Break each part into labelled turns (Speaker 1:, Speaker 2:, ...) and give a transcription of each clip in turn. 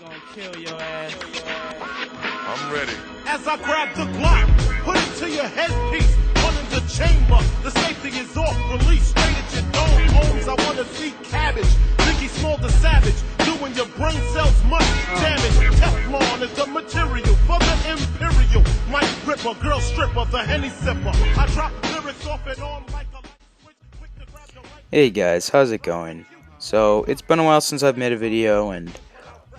Speaker 1: Gonna kill your ass.
Speaker 2: I'm ready.
Speaker 3: As I grab the Glock, put it to your headpiece, run in the chamber. The safety is off, release straight at your dome. Homes, I wanna see cabbage. Biggie Small the Savage, doing your brain cells much damage. Teflon is the material for the imperial. Mike Ripper, girl stripper, the Henny sipper. I drop lyrics off and on like a light switch, quick to grab the right.
Speaker 4: Hey guys, how's it going? So, it's been a while since I've made a video, and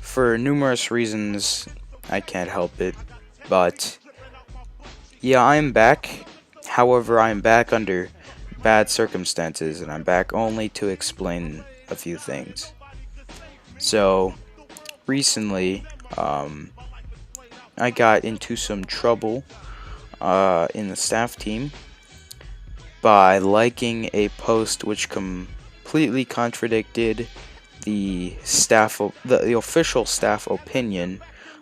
Speaker 4: for numerous reasons, I can't help it. But, yeah, I'm back. However, I'm back under bad circumstances, and I'm back only to explain a few things. So, recently, I got into some trouble in the staff team by liking a post which completely contradicted the official staff opinion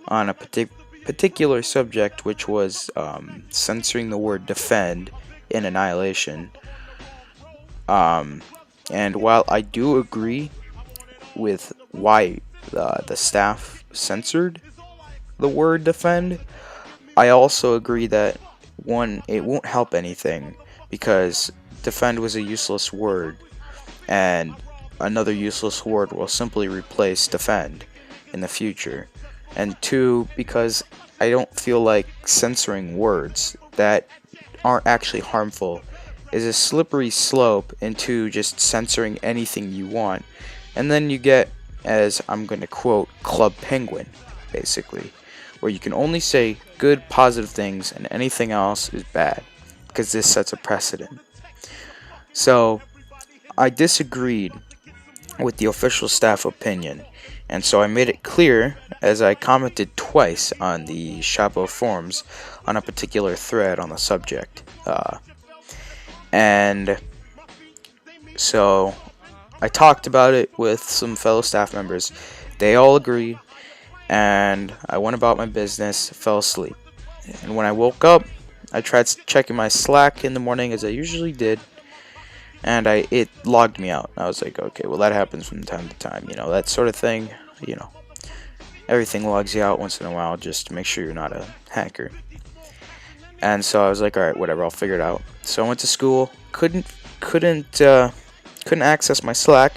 Speaker 4: on a particular subject, which was censoring the word defend in Annihilation. And while I do agree with why the staff censored the word defend, I also agree that, one, it won't help anything, because defend was a useless word, and another useless word will simply replace defend in the future. And two, because I don't feel like censoring words that aren't actually harmful is a slippery slope into just censoring anything you want, and then you get, as I'm going to quote, Club Penguin, basically, where you can only say good, positive things and anything else is bad, because this sets a precedent. So, I disagreed with the official staff opinion, and so I made it clear, as I commented twice on the Chapo forums on a particular thread on the subject. And so I talked about it with some fellow staff members. They all agreed, and I went about my business, fell asleep. And when I woke up, I tried checking my Slack in the morning, as I usually did, and it logged me out. I was like, okay, well, that happens from time to time, that sort of thing. Everything logs you out once in a while, just to make sure you're not a hacker. And so I was like, alright, whatever, I'll figure it out. So I went to school, couldn't access my Slack,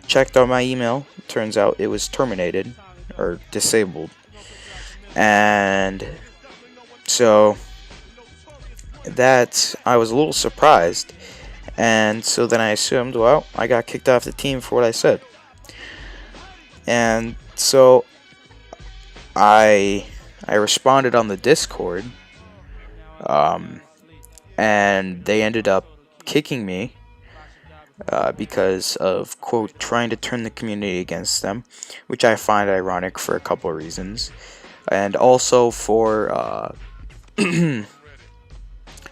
Speaker 4: checked on my email, turns out it was terminated, or disabled. And so that, I was a little surprised. And so then I assumed, well, I got kicked off the team for what I said. And so I responded on the Discord, and they ended up kicking me because of, quote, trying to turn the community against them, which I find ironic for a couple of reasons, and also for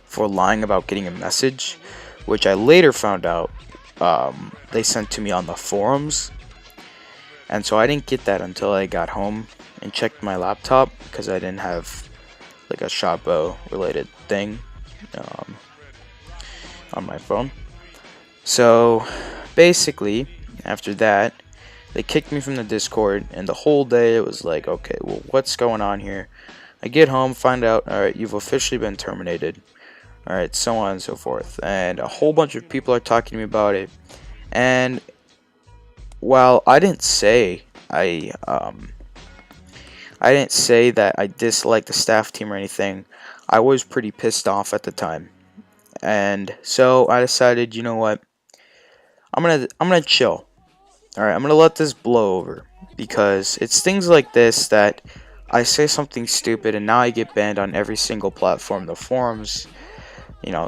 Speaker 4: for lying about getting a message, which I later found out they sent to me on the forums. And so I didn't get that until I got home and checked my laptop, because I didn't have like a Chapo related thing on my phone. So basically, after that, they kicked me from the Discord, and the whole day it was like, okay, well, what's going on here? I get home, find out, alright, you've officially been terminated. Alright, so on and so forth. And a whole bunch of people are talking to me about it. And while I didn't say that I disliked the staff team or anything, I was pretty pissed off at the time. And so I decided, you know what? I'm gonna chill. Alright, I'm gonna let this blow over, because it's things like this that I say something stupid and now I get banned on every single platform, the forums,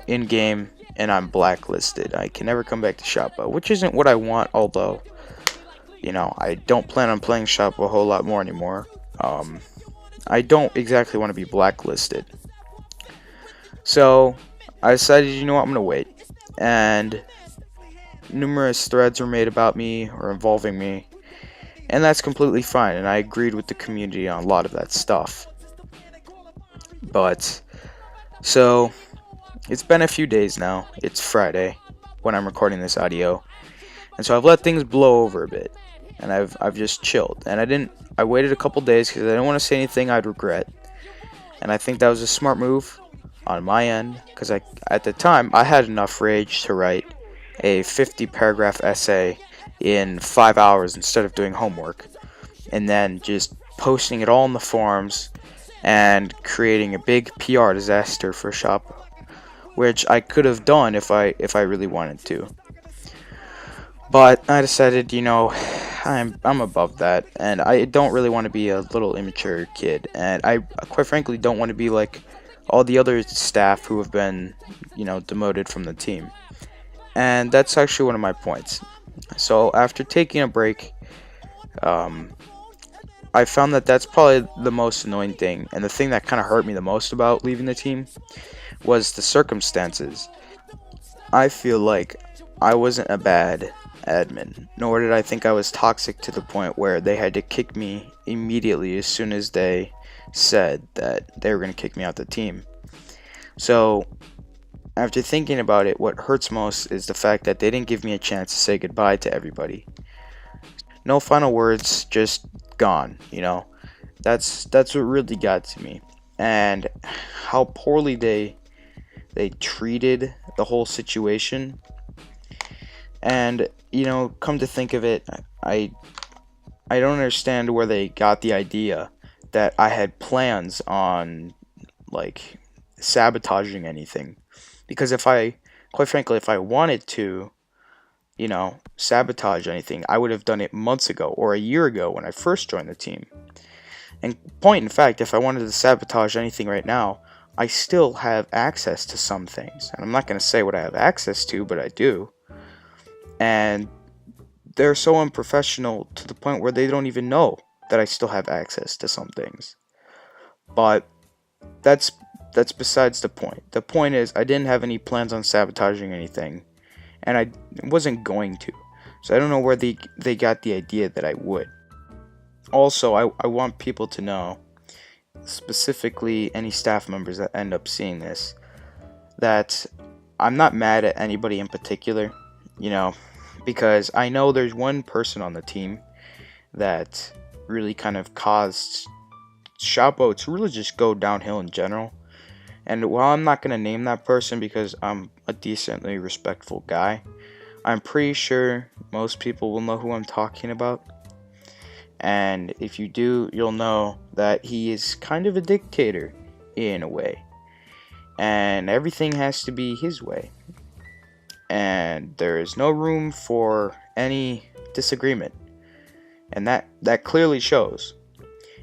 Speaker 4: in game, and I'm blacklisted. I can never come back to Chapo, which isn't what I want, although I don't plan on playing Chapo a whole lot more anymore. I don't exactly want to be blacklisted. So I decided, you know what, I'm gonna wait. And numerous threads were made about me or involving me, and that's completely fine, and I agreed with the community on a lot of that stuff. But so it's been a few days now. It's Friday when I'm recording this audio, and so I've let things blow over a bit. and I've just chilled. And I waited a couple days because I didn't want to say anything I'd regret. And I think that was a smart move on my end, because at the time I had enough rage to write a 50 paragraph essay in 5 hours instead of doing homework, and then just posting it all in the forums and creating a big PR disaster for Shoppo, which I could have done if I really wanted to. But I decided, I'm above that, and I don't really want to be a little immature kid, and I quite frankly don't want to be like all the other staff who have been, demoted from the team. And that's actually one of my points. So after taking a break, I found that that's probably the most annoying thing, and the thing that kind of hurt me the most about leaving the team was the circumstances. I feel like I wasn't a bad admin, nor did I think I was toxic to the point where they had to kick me immediately as soon as they said that they were going to kick me out the team. So after thinking about it, what hurts most is the fact that they didn't give me a chance to say goodbye to everybody. No final words, just gone, That's what really got to me. And how poorly they treated the whole situation. And, come to think of it, I don't understand where they got the idea that I had plans on, like, sabotaging anything. Because quite frankly, if I wanted to, sabotage anything, I would have done it months ago or a year ago when I first joined the team. And point in fact, if I wanted to sabotage anything right now, I still have access to some things. And I'm not going to say what I have access to, but I do. And they're so unprofessional to the point where they don't even know that I still have access to some things. But that's besides the point. The point is, I didn't have any plans on sabotaging anything, and I wasn't going to. So I don't know where they got the idea that I would. Also, I want people to know, specifically any staff members that end up seeing this, that I'm not mad at anybody in particular, because I know there's one person on the team that really kind of caused Shoppo to really just go downhill in general. And while I'm not going to name that person because I'm a decently respectful guy, I'm pretty sure most people will know who I'm talking about. And if you do, you'll know that he is kind of a dictator in a way. And everything has to be his way. And there is no room for any disagreement. And that clearly shows.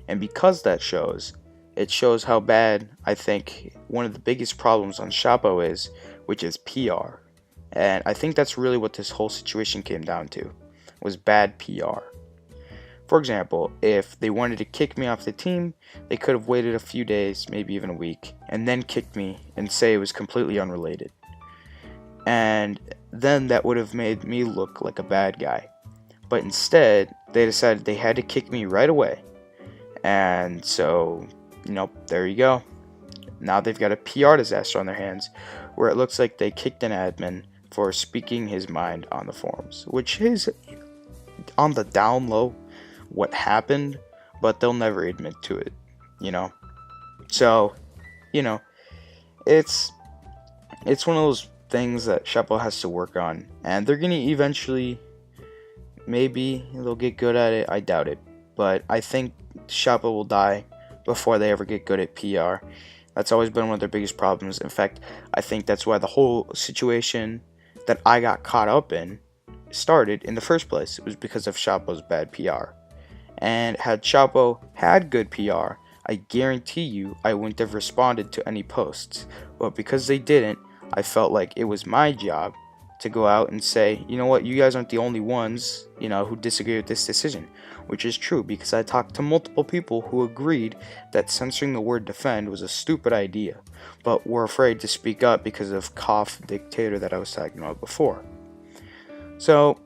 Speaker 4: And because that shows, it shows how bad I think one of the biggest problems on Shoppo is, which is PR. And I think that's really what this whole situation came down to, was bad PR. For example, if they wanted to kick me off the team, they could have waited a few days, maybe even a week, and then kicked me and say it was completely unrelated. And then that would have made me look like a bad guy. But instead, they decided they had to kick me right away. And so, there you go. Now they've got a PR disaster on their hands, where it looks like they kicked an admin for speaking his mind on the forums, which is on the down low what happened, but they'll never admit to it, So, it's one of those things that Shoppo has to work on, and they're gonna eventually, maybe they'll get good at it. I doubt it, but I think Shoppo will die before they ever get good at PR. That's always been one of their biggest problems. In fact, I think that's why the whole situation that I got caught up in started in the first place. It was because of Shoppo's bad PR. And had Shoppo had good PR, I guarantee you I wouldn't have responded to any posts. But because they didn't, I felt like it was my job to go out and say, you know what, you guys aren't the only ones, who disagree with this decision. Which is true, because I talked to multiple people who agreed that censoring the word defend was a stupid idea, but were afraid to speak up because of Koff dictator that I was talking about before. So,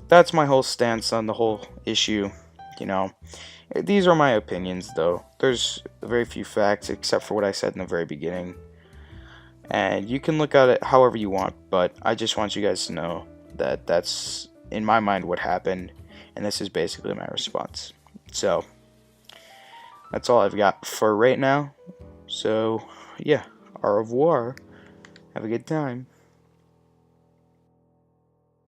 Speaker 4: that's my whole stance on the whole issue. These are my opinions, though. There's very few facts except for what I said in the very beginning. And you can look at it however you want, but I just want you guys to know that that's, in my mind, what happened. and this is basically my response. So that's all I've got for right now. So yeah, au revoir. Have a good time.